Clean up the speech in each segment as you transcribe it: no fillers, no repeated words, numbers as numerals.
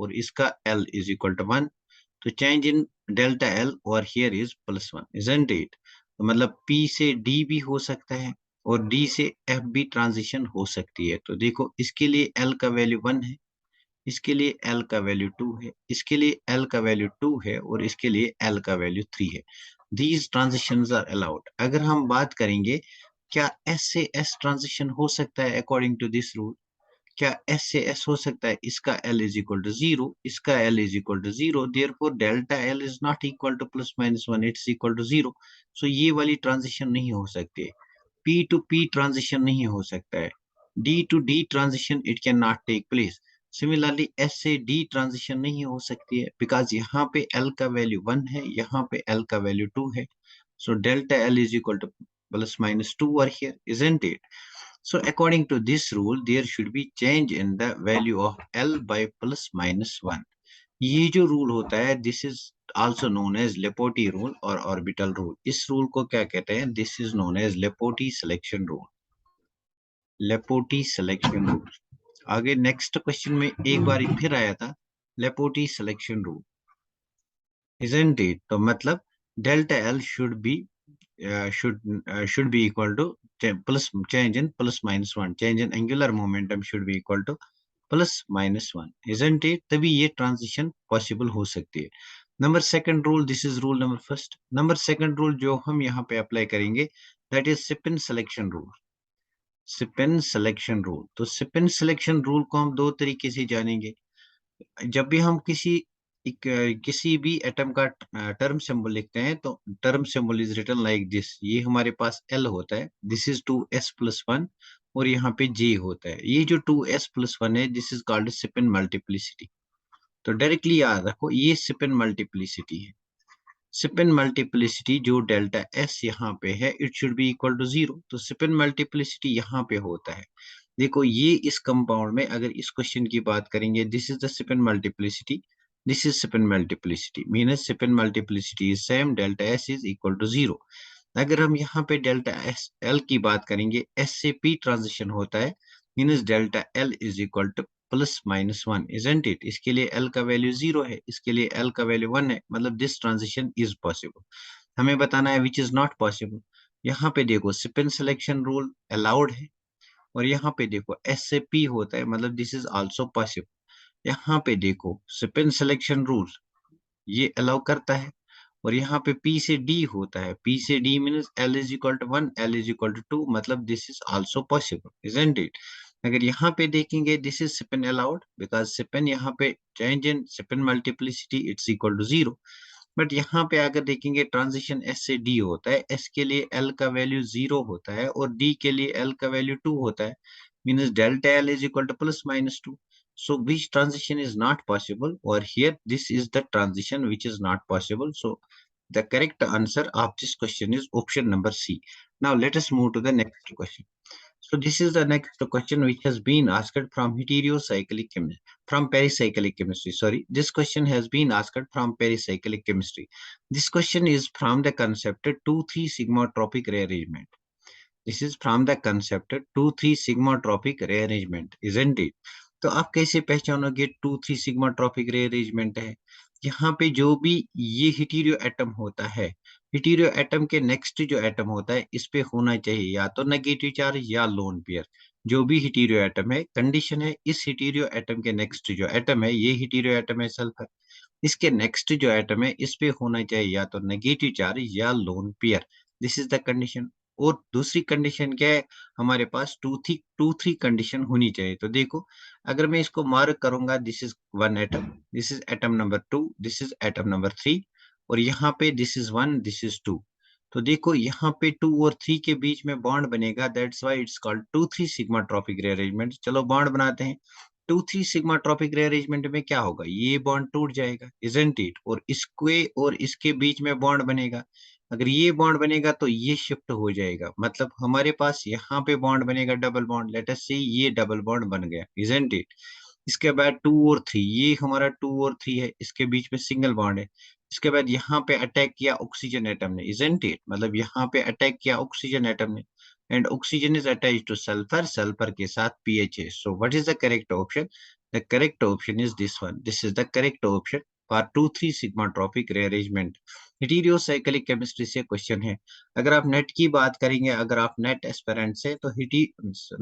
और इसका L is equal to 1, तो चेंज इन डेल्टा L और हियर इज +1, इजंट इट? तो मतलब P से D भी हो सकता है और D से F भी ट्रांजिशन हो सकती है। तो देखो इसके लिए L का वैल्यू 1 है, इसके लिए L का वैल्यू 2 है, इसके लिए L का वैल्यू 2 है और इसके लिए L का वैल्यू 3 है। These transitions are allowed. अगर हम बात करेंगे क्या S से S ट्रांजिशन हो सकता है अकॉर्डिंग टू दिस रूल? क्या S से S हो सकता है? इसका L इज इक्वल टू 0, इसका L is equal to 0, therefore delta L is not equal to +-1, it's equal to 0। So ये वाली ट्रांजिशन नहीं हो सकती है। P टू P ट्रांजिशन नहीं हो सकता है। D to D transition it can not take place. Similarly S से D ट्रांजिशन नहीं हो सकती है बिकॉज यहाँ पे L का वैल्यू 1 है, यहाँ पे L का वैल्यू 2 है। So delta L is equal to +-2 or here, isn't it? So according to this rule, there should be change in the value of L by +-1. ये जो रूल होता है, this is also known as Lepoty rule और orbital rule. इस rule को क्या कहते हैं? This is known as Lepoty selection rule. Lepoty selection rule. आगे नेक्स्ट क्वेश्चन में एक बार फिर आया था Lepoty selection rule, isn't it? तो मतलब delta L should be equal to change in +-1. Change in angular momentum should be equal to +-1, isn't it? तभी ये ट्रांजिशन पॉसिबल हो सकती है। Number second rule, this is rule number first. Number second rule जो हम यहाँ पे apply करेंगे that is spin selection rule. Spin selection rule, तो सिपिन सिलेक्शन रूल को हम दो तरीके से जानेंगे। जब भी हम किसी भी एटम का टर्म सिंबल लिखते हैं तो term symbol is written like this. ये हमारे पास L होता है, दिस इज 2s+1 और यहाँ पे J होता है। ये जो 2s+1 है this is called spin multiplicity. तो डायरेक्टली याद रखो ये स्पिन मल्टीप्लिसिटी है। स्पिन मल्टीप्लिसिटी जो डेल्टा S यहाँ पे है it should be equal to 0। तो स्पिन मल्टीप्लिसिटी यहाँ पे होता है। देखो ये इस कंपाउंड में अगर इस क्वेश्चन की बात करेंगे this is the spin multiplicity, this is spin multiplicity means spin multiplicity is same, delta S is equal to 0। अगर हम यहाँ पे डेल्टा L की बात करेंगे, S से P ट्रांजिशन होता है means delta L is equal to +-1, isn't it? इसके लिए L का वैल्यू 0 है, इसके लिए L का वैल्यू 1 है, मतलब दिस ट्रांजिशन इज पॉसिबल। हमें बताना है विच इज नॉट पॉसिबल। यहाँ पे देखो स्पिन सिलेक्शन रूल अलाउड है और यहाँ पे देखो S से P होता है, मतलब दिस इज आल्सो पॉसिबल। यहाँ पे देखो स्पिन सिलेक्शन रूल ये अलाउ करता है और यहाँ पे P से D होता है, P से D means L is equal to 1, L is equal to 2, मतलब this is also possible, isn't it? अगर यहाँ पे देखेंगे this is spin allowed because spin यहाँ पे change in spin multiplicity it's equal to 0। But यहाँ पे अगर देखेंगे ट्रांजिशन S से D होता है, S के लिए L का वैल्यू 0 होता है और D के लिए L का वैल्यू 2 होता है, means delta L is equal to +-2। So which transition is not possible, or here this is the transition which is not possible. So the correct answer of this question is option number C. Now let us move to the next question. So this is the next question which has been asked from heterocyclic chemistry, from pericyclic chemistry. Sorry, this question has been asked from pericyclic chemistry. This question is from the concept 2,3 sigmatropic rearrangement. This is from the concept 2,3 sigmatropic rearrangement, isn't it? तो आप कैसे पहचानोगे 2,3 sigmatropic rearrangement है? यहाँ पे जो भी ये heterio atom होता है, heterio एटम के नेक्स्ट जो एटम होता है इस पे होना चाहिए या तो नेगेटिव चार्ज या लोन पेयर। जो भी heterio एटम है, कंडीशन है इस heterio एटम के नेक्स्ट जो एटम है, ये heterio एटम है सल्फर, इसके नेक्स्ट जो एटम है इस पे होना चाहिए या तो नेगेटिव चार्ज या lone pair. This is the condition. और दूसरी कंडीशन क्या है, हमारे पास टू थ्री कंडीशन होनी चाहिए। तो देखो अगर मैं इसको मार्क करूंगा this is 1 atom, this is atom number 2, this is atom number 3 और यहाँ पे दिस इज 1, दिस इज 2। तो देखो यहाँ पे 2 और 3 के बीच में बॉन्ड बनेगा, that's why it's called 2,3 sigma tropic rearrangement. चलो बॉन्ड बनाते हैं। 2,3 सिग्मा ट्रॉपिक रीअरेंजमेंट में क्या होगा, ये बॉन्ड टूट जाएगा, इजंट इट? और इसके और इसके बीच में बॉन्ड बनेगा। अगर ये बॉन्ड बनेगा तो ये शिफ्ट हो जाएगा, मतलब हमारे पास यहाँ पे बॉन्ड बनेगा डबल बॉन्ड। लेट अस से ये डबल बॉन्ड बन गया, इजंट इट? इसके बाद 2 और 3, ये हमारा 2 और 3 है, इसके बीच में सिंगल बॉन्ड है। इसके बाद यहाँ पे अटैक किया ऑक्सीजन एटम ने, इजंट इट? मतलब यहाँ पे अटैक किया ऑक्सीजन एटम ने and oxygen is attached two sulphur, sulphur के साथ पीएच है। So what is the correct option? The correct option is this one. This is the correct option. Part 2 3 sigmatropic rearrangement. Heterocyclic chemistry से question है. अगर आप net की बात करेंगे, अगर आप नेट एस्पेरेंट से, तो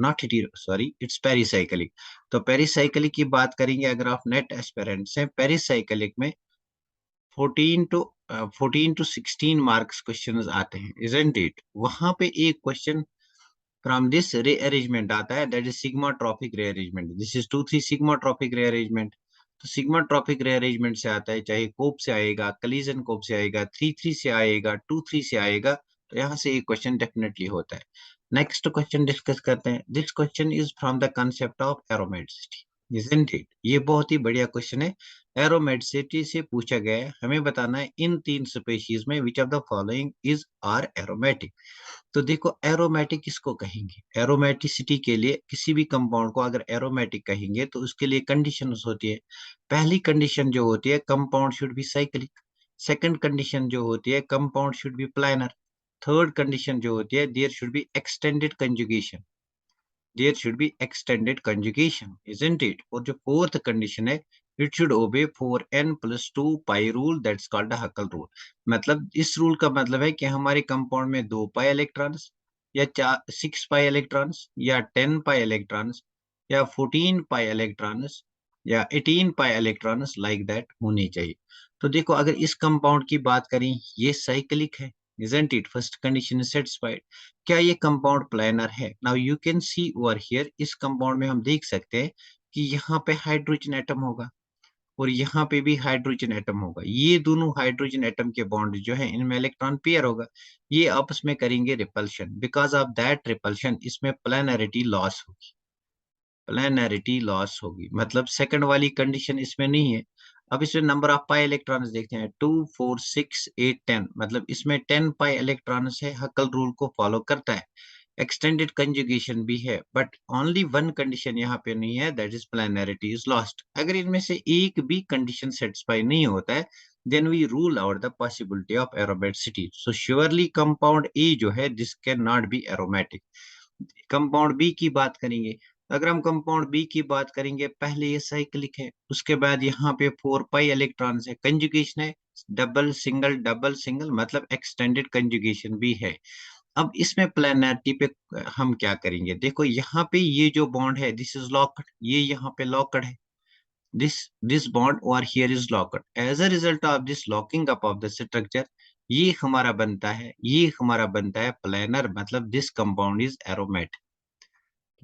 नॉट हिटीरो, सॉरी, इट्स पेरिसाइक्लिक. तो पेरिसाइक्लिक की बात करेंगे अगर आप नेट एस्पेरेंट से, पेरिसाइक्लिक में 14 टू 16 मार्क्स क्वेश्चन आते हैं, इजंट इट. वहां पे एक क्वेश्चन from this rearrangement आता है, that is sigmatropic rearrangement. This is 2 3 sigmatropic rearrangement. तो sigmatropic rearrangement से आता है, चाहे कोप से आएगा, collision कोप से आएगा, 3 3 से आएगा, 2 3 से आएगा, तो यहाँ से एक क्वेश्चन डेफिनेटली होता है. नेक्स्ट क्वेश्चन डिस्कस करते हैं. This question is from the concept of aromaticity, isn't it? ये बहुत ही बढ़िया क्वेश्चन है. एरोमेटिसिटी से पूछा गया है, हमें बताना है इन 3 स्पेशीज में which of the following is are aromatic. तो देखो, एरोमेटिक किसको कहेंगे? एरोमेटिसिटी के लिए किसी भी कंपाउंड को अगर एरोमेटिक कहेंगे तो उसके लिए कंडीशंस होती है. पहली कंडीशन जो होती है, compound should be cyclic. Second condition जो होती है, compound should be planar. Third condition जो होती है, there should be extended conjugation. There should be extended conjugation, isn't it? और जो फोर्थ कंडीशन है, it should obey 4n+2 pi rule, that's called the Huckel rule. मतलब इस rule का मतलब है कि हमारे कंपाउंड में 2 पाई इलेक्ट्रॉन्स, या 6 पाई इलेक्ट्रॉन्स, या 10 पाई इलेक्ट्रॉन्स, या 14 पाई इलेक्ट्रॉन्स, या 18 पाई इलेक्ट्रॉन्स, लाइक दैट होनी चाहिए. तो देखो, अगर इस कंपाउंड की बात करें, ये साइक्लिक है, isn't it? First condition is satisfied. क्या ये कंपाउंड प्लानर है? Now you can see over here, इस कंपाउंड में हम देख सकते हैं कि यहाँ पे हाइड्रोजन एटम होगा और यहाँ पे भी हाइड्रोजन एटम होगा. ये दोनों हाइड्रोजन एटम के बॉन्ड जो है, इनमें इलेक्ट्रॉन पेयर होगा. ये आपस में करेंगे repulsion. Because of that repulsion इसमें प्लानरिटी लॉस होगी. प्लानरिटी लॉस होगी, मतलब सेकंड वाली कंडीशन इसमें नहीं है. अब इसमें नंबर ऑफ पाई इलेक्ट्रॉन्स देखते हैं, 2 4 6 8 10. मतलब इसमें 10 पाई इलेक्ट्रॉन्स है, हकल रूल को फॉलो करता है. एक्सटेंडेड कंजुगेशन भी है, बट ओनली वन कंडीशन यहाँ पे नहीं है, दैट इज प्लानरिटी इज लॉस्ट. अगर इनमें से एक भी कंडीशन सेटिस्फाई नहीं होता है, then we rule out the possibility of aromaticity. So surely compound A जो है, this can not be aromatic. Compound B की बात करेंगे, अगर हम कंपाउंड बी की बात करेंगे, पहले ये साइक्लिक है, उसके बाद यहाँ पे 4 पाई इलेक्ट्रॉन्स है, कंजुगेशन है, डबल सिंगल, मतलब एक्सटेंडेड कंजुगेशन भी है. अब इसमें प्लानरिटी पे हम क्या करेंगे? देखो, यहाँ पे ये जो बॉन्ड है, दिस इज लॉक्ड, ये यहाँ पे लॉक्ड है. दिस बॉन्ड और here is locked. As a result of this locking up of the structure, ये हमारा बनता है प्लानर, मतलब दिस कंपाउंड इज एरोमेटिक.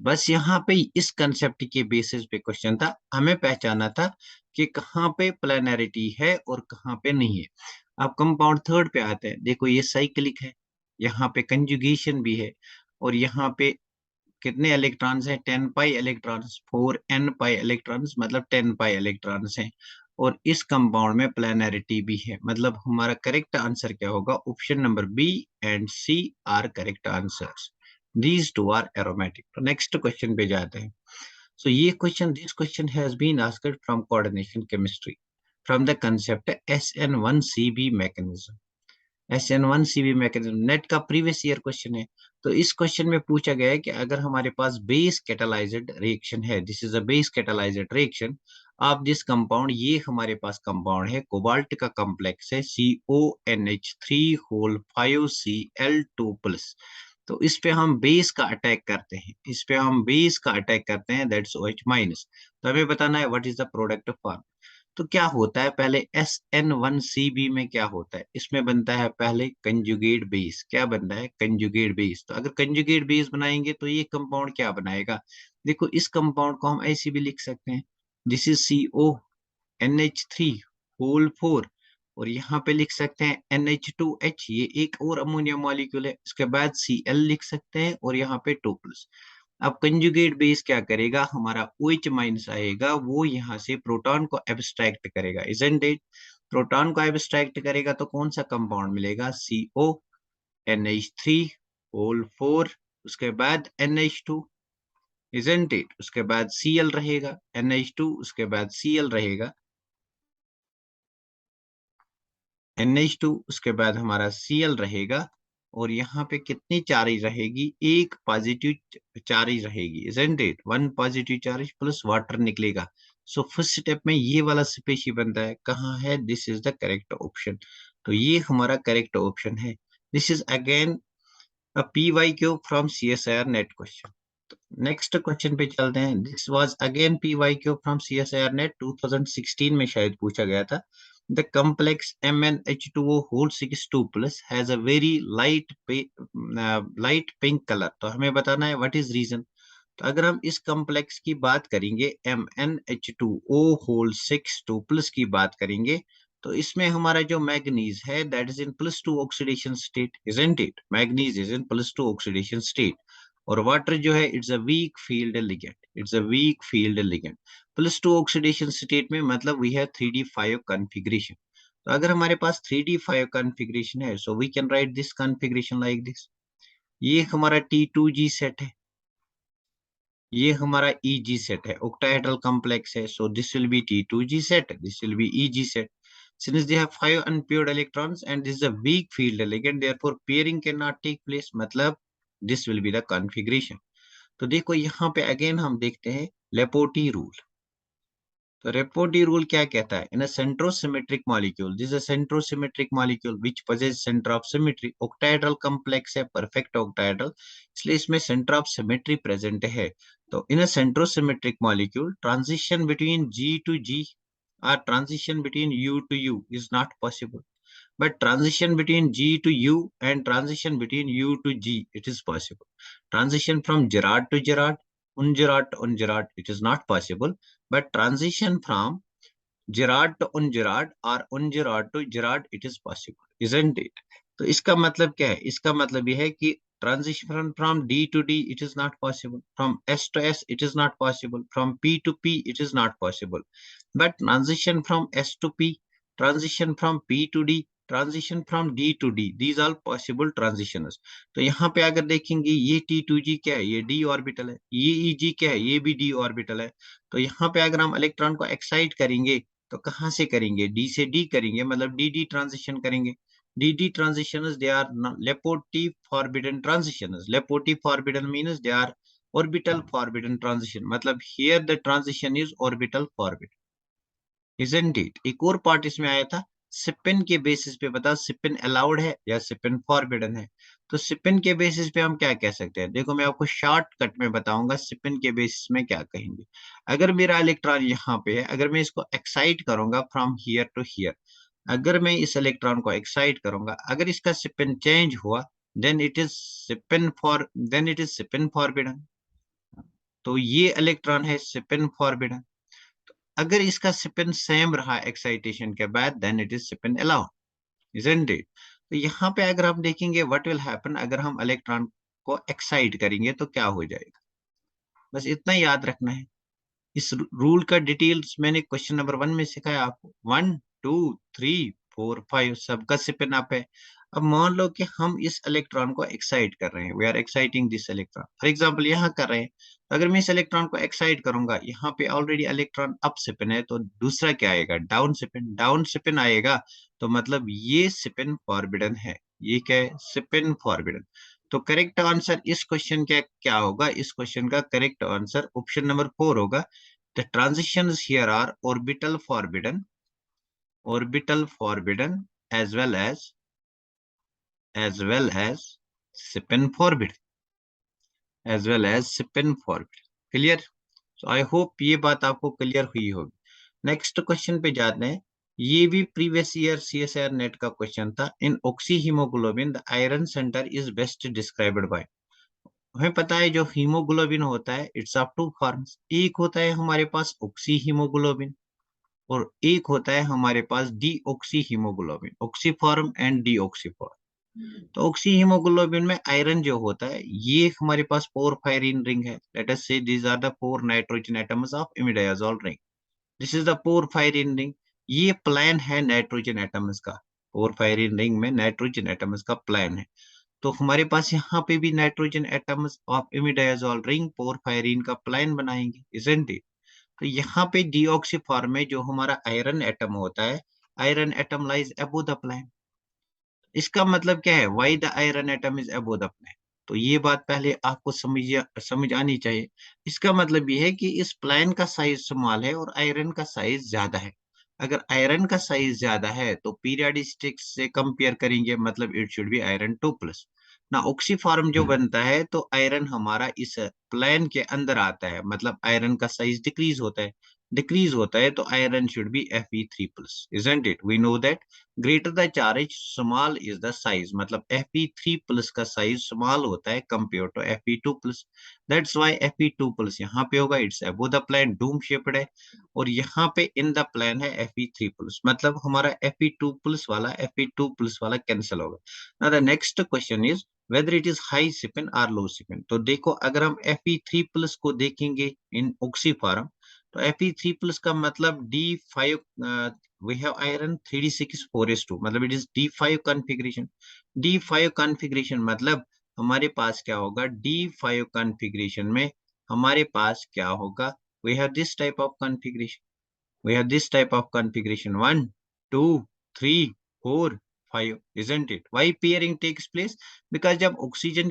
बस यहाँ पे इस कंसेप्ट के बेसिस पे क्वेश्चन था, हमें पहचाना था कि कहाँ पे प्लानरिटी है और कहाँ पे नहीं है. अब कंपाउंड थर्ड पे आते हैं. देखो, ये साइक्लिक है, यहाँ पे कंजुगेशन भी है, और यहाँ पे कितने इलेक्ट्रॉन्स हैं? 10 pi electrons, 4n pi electrons, मतलब 10 पाई इलेक्ट्रॉन्स हैं. और इस कंपाउंड में प्लानरिटी भी है. मतलब हमारा करेक्ट आंसर क्या होगा? Option number B and C are correct answers. These two are aromatic. तो नेक्स्ट क्वेश्चन पे जाते हैं. सो ये question, this question has been asked from coordination chemistry, from the concept SN1CB mechanism. SN1CB mechanism NET का previous year question है. तो इस question में पूछा गया है कि अगर हमारे पास बेस कैटालाइज्ड रिएक्शन है, this is a base catalysed reaction of this compound, ये हमारे पास कंपाउंड है, कोबाल्ट का कॉम्प्लेक्स है, CONH3 होल 5Cl2+. तो इस पे हम बेस का अटैक करते हैं, दैट्स OH-. तो हमें बताना है what is the product form. तो क्या होता है, पहले SN1CB में क्या होता है? इसमें बनता है पहले कंजुगेट बेस. क्या बनता है? Conjugate base. तो अगर कंजुगेट बेस बनाएंगे तो ये कंपाउंड क्या बनाएगा? देखो, इस कंपाउंड को हम ऐसे भी लिख सकते हैं, दिस इज CONH3 होल 4, और यहाँ पे लिख सकते हैं NH2H, ये एक और अमोनिया मॉलिक्यूल है. इसके बाद Cl लिख सकते हैं, और यहाँ पे 2+. अब कंजुगेट बेस क्या करेगा? हमारा OH- आएगा, वो यहाँ से प्रोटॉन को एब्स्ट्रैक्ट करेगा, इजंट इट? प्रोटॉन को एब्स्ट्रैक्ट करेगा तो कौन सा कंपाउंड मिलेगा? CONH3 होल 4, उसके बाद NH2, इजंट इट? उसके बाद Cl रहेगा, NH2, उसके बाद Cl रहेगा, NH2, उसके बाद हमारा Cl रहेगा, और यहाँ पे कितनी चार्ज रहेगी? एक पॉजिटिव चार्ज रहेगी, isn't it? 1 positive charge plus water निकलेगा. सो फर्स्ट स्टेप में ये वाला स्पेशी बनता है, कहाँ है? This is the correct option. तो ये हमारा करेक्ट ऑप्शन है। This is again a PYQ फ्रॉम CSIR NET question. Next question पे चलते हैं। दिस वाज अगेन PYQ फ्रॉम CSIR नेट 2016 में शायद पूछा गया था। The complex MnH2O whole 6 2 plus has a very light pink colour. तो हमें बताना है व्हाट इज रीजन। तो अगर हम इस कॉम्प्लेक्स की बात करेंगे, MnH2O होल 6 2 प्लस की बात करेंगे, तो इसमें हमारा जो मैग्नीज है that is in +2 oxidation state, isn't it? Manganese is in +2 oxidation state. और वाटर जो है it's a weak field ligand, it's a weak field ligand. +2 oxidation state में मतलब वी हैव 3d5 कॉन्फ़िगरेशन। तो अगर हमारे पास 3d5 कॉन्फ़िगरेशन है, so we can write this configuration like this. ये हमारा T2G सेट है, ये हमारा EG सेट है, octahedral complex है, so this will be T2G set, this will be EG set. Since they have 5 unpaired electrons and this is a weak field ligand, therefore pairing cannot take place, मतलब this will be the configuration. तो देखो यहाँ पे again हम देखते हैं लेपोटी rule. तो रेपोटी rule क्या कहता है? In a centrosymmetric molecule, this is a centrosymmetric molecule which possesses centre of symmetry, octahedral complex है, परफेक्ट ऑक्टाहेड्रल, इसलिए इसमें सेंटर ऑफ सिमेट्री प्रेजेंट है। तो in a centrosymmetric molecule transition between G to G or transition between U to U is not possible, but transition between G to U and transition between U to G it is possible. Transition from Gerard to Gerard, Ungerard to Ungerard it is not possible, but transition from Gerard to Ungerard or Ungerard to Gerard it is possible, isn't it? तो इसका मतलब क्या है? इसका मतलब यह है कि transition from D to D it is not possible, from S to S it is not possible, from P to P it is not possible, but transition from S to P, transition from P to D, transition from D to D, these are possible transitions. तो यहाँ पे अगर देखेंगे ये T2G क्या है? ये D orbital है। ये EG क्या है? ये भी D ऑर्बिटल है। तो यहाँ पे अगर हम इलेक्ट्रॉन को एक्साइट करेंगे तो कहाँ से करेंगे? D से D करेंगे, मतलब DD ट्रांजिशन करेंगे। DD transitions they are Leporti forbidden transitions. Leporti forbidden means they are orbital forbidden transition, मतलब here the transition is orbital forbidden, isn't it? एक और पार्ट इसमें आया था स्पिन के बेसिस पे, बता स्पिन अलाउड है या स्पिन फॉरबिडन है। तो स्पिन के बेसिस पे हम क्या कह सकते हैं? देखो मैं आपको शॉर्टकट में बताऊंगा स्पिन के बेसिस में क्या कहेंगे। अगर मेरा इलेक्ट्रॉन यहाँ पे है, अगर मैं इसको एक्साइट करूंगा फ्रॉम हियर टू हियर, अगर मैं इस इलेक्ट्रॉन को एक्साइट करूंगा, अगर इसका स्पिन चेंज हुआ then it is spin forbidden. तो ये इलेक्ट्रॉन है स्पिन फॉरबिडन। अगर इसका स्पिन सेम रहा एक्साइटेशन के बाद then it is spin allowed, isn't it? तो यहाँ पे अगर हम देखेंगे व्हाट विल हैपन, अगर हम इलेक्ट्रॉन को एक्साइट करेंगे तो क्या हो जाएगा, बस इतना याद रखना है। इस रूल का डिटेल्स मैंने क्वेश्चन नंबर 1 में सिखाया आपको। 1 2 3 4 5 सबका स्पिन अप है। अब मान लो कि हम इस इलेक्ट्रॉन को एक्साइट कर रहे हैं, we are exciting this electron, for example यहाँ कर रहे हैं। तो अगर मैं इस इलेक्ट्रॉन को एक्साइट करूंगा, यहाँ पे ऑलरेडी इलेक्ट्रॉन अप स्पिन है, तो दूसरा क्या आएगा? Down spin. डाउन स्पिन आएगा तो मतलब ये स्पिन फॉरबिडन है। ये क्या है? Spin forbidden. तो करेक्ट आंसर इस क्वेश्चन का क्या होगा? इस क्वेश्चन का करेक्ट आंसर ऑप्शन नंबर 4 होगा। The transitions here are orbital forbidden as well as spin forbidden, as well as spin forbidden. Clear? So I hope ये बात आपको क्लियर हुई होगी। नेक्स्ट क्वेश्चन पे जाते हैं। ये भी प्रीवियस ईयर CSIR नेट का क्वेश्चन था। In oxyhaemoglobin the iron centre is best described by. हमें पता है जो हीमोग्लोबिन होता है इट्स ऑफ टू फॉर्म्स। एक होता है हमारे पास ऑक्सी हीमोग्लोबिन और एक होता है हमारे पास डीऑक्सी हीमोग्लोबिन, ऑक्सीफॉर्म एंड डीऑक्सीफॉर्म। तो ऑक्सी हीमोग्लोबिन में आयरन जो होता है ये हमारे पास पोरफायरिन रिंग है। Let us say these are the 4 nitrogen atoms of imidazole ring. This is the porphyrin ring. ये प्लान है नाइट्रोजन एटम्स का। पोरफायरिन रिंग में नाइट्रोजन एटम्स का प्लान है। तो हमारे पास यहाँ पे भी nitrogen atoms of imidazole ring porphyrin का प्लान बनाएंगे, इजंट इट? तो यहाँ पे डीऑक्सी फॉर्म में जो हमारा आयरन एटम होता है, iron atom lies above the plane. इसका मतलब क्या है? Why the iron atom is above the plane? तो ये बात पहले आपको समझ आनी चाहिए। इसका मतलब ये है कि इस प्लेन का साइज स्मॉल है और आयरन का साइज ज्यादा है। अगर आयरन का साइज ज्यादा है तो पीरियोडिक से कंपेयर करेंगे, मतलब इट शुड बी आयरन 2+। ना ऑक्सीफॉर्म जो बनता है तो आयरन हमारा इस प्लेन के अंदर आता है, मतलब आयरन का साइज डिक्रीज होता है तो iron should be Fe3+, isn't it? We know that greater the charge, small is the size, मतलब Fe3+ का साइज स्मॉल होता है compare to Fe2+। That's why Fe2+ यहाँ पे होगा, it's above the plane, dome shaped है, और यहाँ पे इन द प्लेन है Fe3+, मतलब हमारा Fe2+ वाला कैंसिल होगा। Now the next question is whether it is high spin or low spin। तो देखो अगर हम Fe3+ को देखेंगे इन ऑक्सीफॉर्म, तो Fe3+ का मतलब D5, we have iron 3d6 4s2, मतलब it is D5 configuration। D5 configuration मतलब हमारे पास क्या होगा, D5 configuration में हमारे पास क्या होगा, we have this type of configuration, we have this type of configuration 1 2 3 4 5, isn't it? Why pairing takes place? Because जब ऑक्सीजन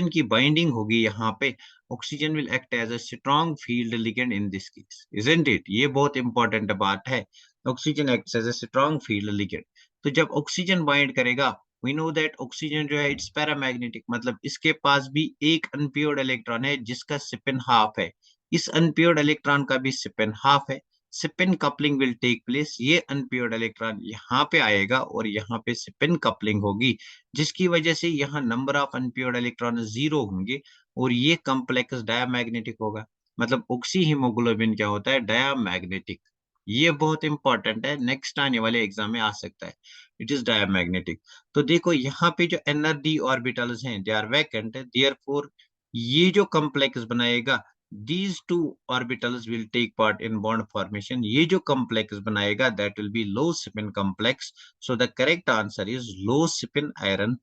की बाइंडिंग होगी यहाँ पे, oxygen will act as a strong field ligand in this case, isn't it? ये बहुत important बात है। Oxygen act as a strong field ligand. तो जब ऑक्सीजन बाइंड करेगा, वी नो दैट ऑक्सीजन जो है इट्स पैरामैग्नेटिक, मतलब इसके पास भी एक अनपेयर्ड इलेक्ट्रॉन है जिसका स्पिन हाफ है। इस अनपेयर्ड इलेक्ट्रॉन का भी स्पिन हाफ है। Spin coupling will take place, ये अनपेयर्ड इलेक्ट्रॉन यहाँ पे आएगा और यहाँ पे स्पिन कपलिंग होगी, जिसकी वजह से यहाँ नंबर ऑफ अनपेयर्ड इलेक्ट्रॉन 0 होंगे और ये कॉम्प्लेक्स डायमैग्नेटिक होगा। मतलब ऑक्सी हीमोग्लोबिन क्या होता है, डायमैग्नेटिक। ये बहुत इंपॉर्टेंट है, नेक्स्ट आने वाले एग्जाम में आ सकता है। It is diamagnetic. तो देखो यहाँ पे जो nr-d ऑर्बिटल्स हैं, दे आर वैकेंट, देयरफॉर ये जो कॉम्प्लेक्स बनाएगा, these two orbitals will take part in bond formation। ये जो complex बनाएगा that will be low spin complex। So the correct answer is low spin iron।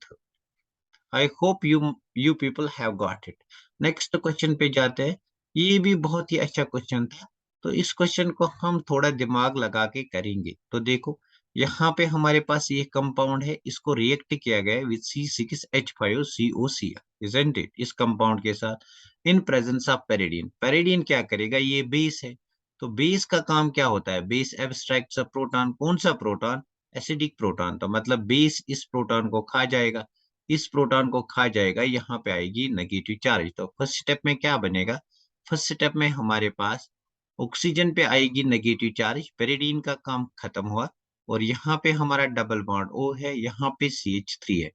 I hope you people have got it। Next question पे जाते हैं। ये भी बहुत ही अच्छा क्वेश्चन था, तो इस क्वेश्चन को हम थोड़ा दिमाग लगा के करेंगे। तो देखो यहाँ पे हमारे पास ये कंपाउंड है, इसको रिएक्ट किया गया है विद C6H5COCl, isn't it? इस कंपाउंड के साथ in presence of pyridine. Pyridine क्या करेगा, ये बेस है। तो बेस का काम क्या होता है, बेस एब्स्ट्रैक्ट्स अ प्रोटॉन। कौन सा प्रोटॉन, एसिडिक प्रोटॉन। तो मतलब बेस इस प्रोटॉन को खा जाएगा, इस प्रोटॉन को खा जाएगा, यहाँ पे आएगी नेगेटिव चार्ज। तो फर्स्ट स्टेप में क्या बनेगा, फर्स्ट स्टेप में हमारे पास ऑक्सीजन पे आएगी नेगेटिव चार्ज, पेरिडीन का काम खत्म हुआ, और यहाँ पे हमारा डबल बॉन्ड O है, यहाँ पे CH3 है।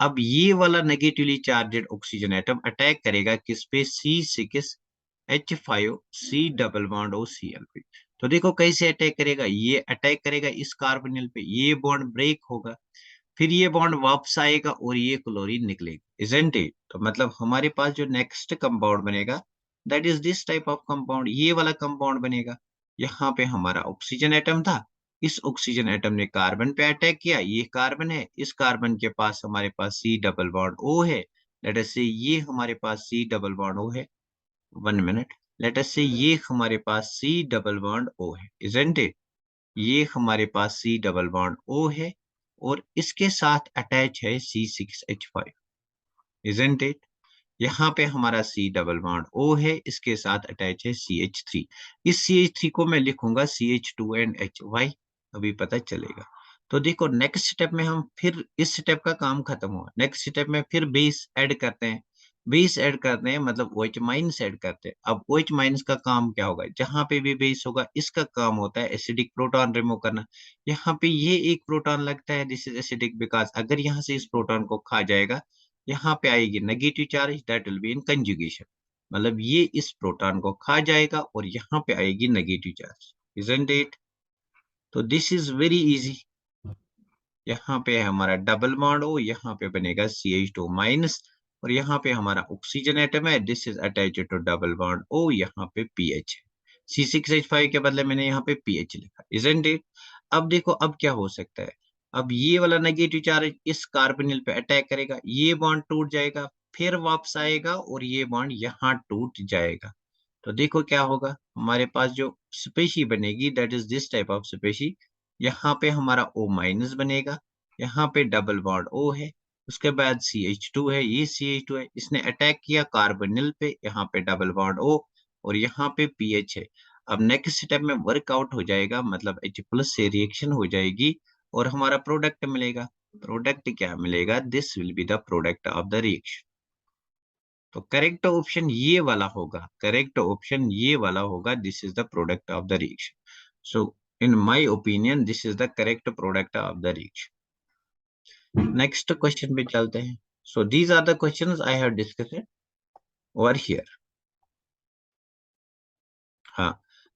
अब ये वाला negatively charged oxygen atom attack करेगा किस पे, C6H5C डबल बॉन्ड OCl पे। तो देखो कैसे अटैक करेगा, ये अटैक करेगा इस कार्बोनिल पे, ये बॉन्ड ब्रेक होगा, फिर ये बॉन्ड वापस आएगा और ये क्लोरीन निकलेगा, isn't it? तो मतलब हमारे पास जो नेक्स्ट कंपाउंड बनेगा, that is this type of compound, ये वाला कंपाउंड बनेगा। यहाँ पे हमारा ऑक्सीजन एटम था, इस ऑक्सीजन एटम ने कार्बन पे अटैक किया, ये कार्बन है, इस कार्बन के पास हमारे पास सी डबल बॉन्ड O है। लेट अस से ये हमारे पास सी डबल बॉन्ड O है, 1 मिनट। लेट अस से ये हमारे पास सी डबल बॉन्ड O है, isn't it? ये हमारे पास सी डबल बॉन्ड O है और इसके साथ अटैच है C6H5, isn't it? यहाँ पे हमारा C डबल बॉन्ड O है, इसके साथ अटैच है CH3। इस CH3 को मैं लिखूंगा CH2 एंड H। वाई, अभी पता चलेगा। तो देखो नेक्स्ट स्टेप में हम फिर इस स्टेप का काम खत्म हुआ, नेक्स्ट स्टेप में फिर बेस ऐड करते हैं। बेस ऐड करते हैं मतलब OH माइनस ऐड करते हैं। अब OH माइनस का काम क्या होगा, जहां पे भी बेस होगा इसका काम होता है एसिडिक प्रोटॉन रिमूव करना। यहाँ पे ये एक प्रोटॉन लगता है, दिस इज एसिडिक, बिकॉज अगर यहाँ से इस प्रोटॉन को खा जाएगा, यहाँ पे आएगी negative charge, that will be in conjugation, मतलब ये इस प्रोटॉन को खा जाएगा और यहाँ पे आएगी नेगेटिव चार्ज, isn't it? तो दिस इज वेरी इजी। यहाँ पे है हमारा डबल बॉन्ड O, यहाँ पे बनेगा CH2 माइनस, और यहाँ पे हमारा ऑक्सीजन एटम है, this is attached to double bond O, यहाँ पे PH है। C6H5 के बदले मैंने यहाँ पे PH लिखा, isn't it? अब देखो अब क्या हो सकता है, अब ये वाला नेगेटिव चार्ज इस कार्बोनिल पे अटैक करेगा, ये बॉन्ड टूट जाएगा, फिर वापस आएगा और ये बॉन्ड यहाँ टूट जाएगा। तो देखो क्या होगा, हमारे पास जो स्पेशी बनेगी that is this type of species. यहाँ पे हमारा O माइनस बनेगा, यहाँ पे डबल बॉन्ड O है, उसके बाद CH2 है, ये CH2 है, इसने अटैक किया कार्बोनिल पे, यहाँ पे डबल बॉन्ड O और यहाँ पे पीएच है। अब नेक्स्ट स्टेप में वर्कआउट हो जाएगा, मतलब H प्लस से रिएक्शन हो जाएगी और हमारा प्रोडक्ट मिलेगा। प्रोडक्ट क्या मिलेगा? This will be the product of the reaction. तो करेक्ट ऑप्शन ये वाला होगा, करेक्ट ऑप्शन ये वाला होगा, this is the product of the reaction. So in my opinion this is the correct product of the reaction. Next question पे चलते हैं। So these are the questions I have discussed over here. हाँ,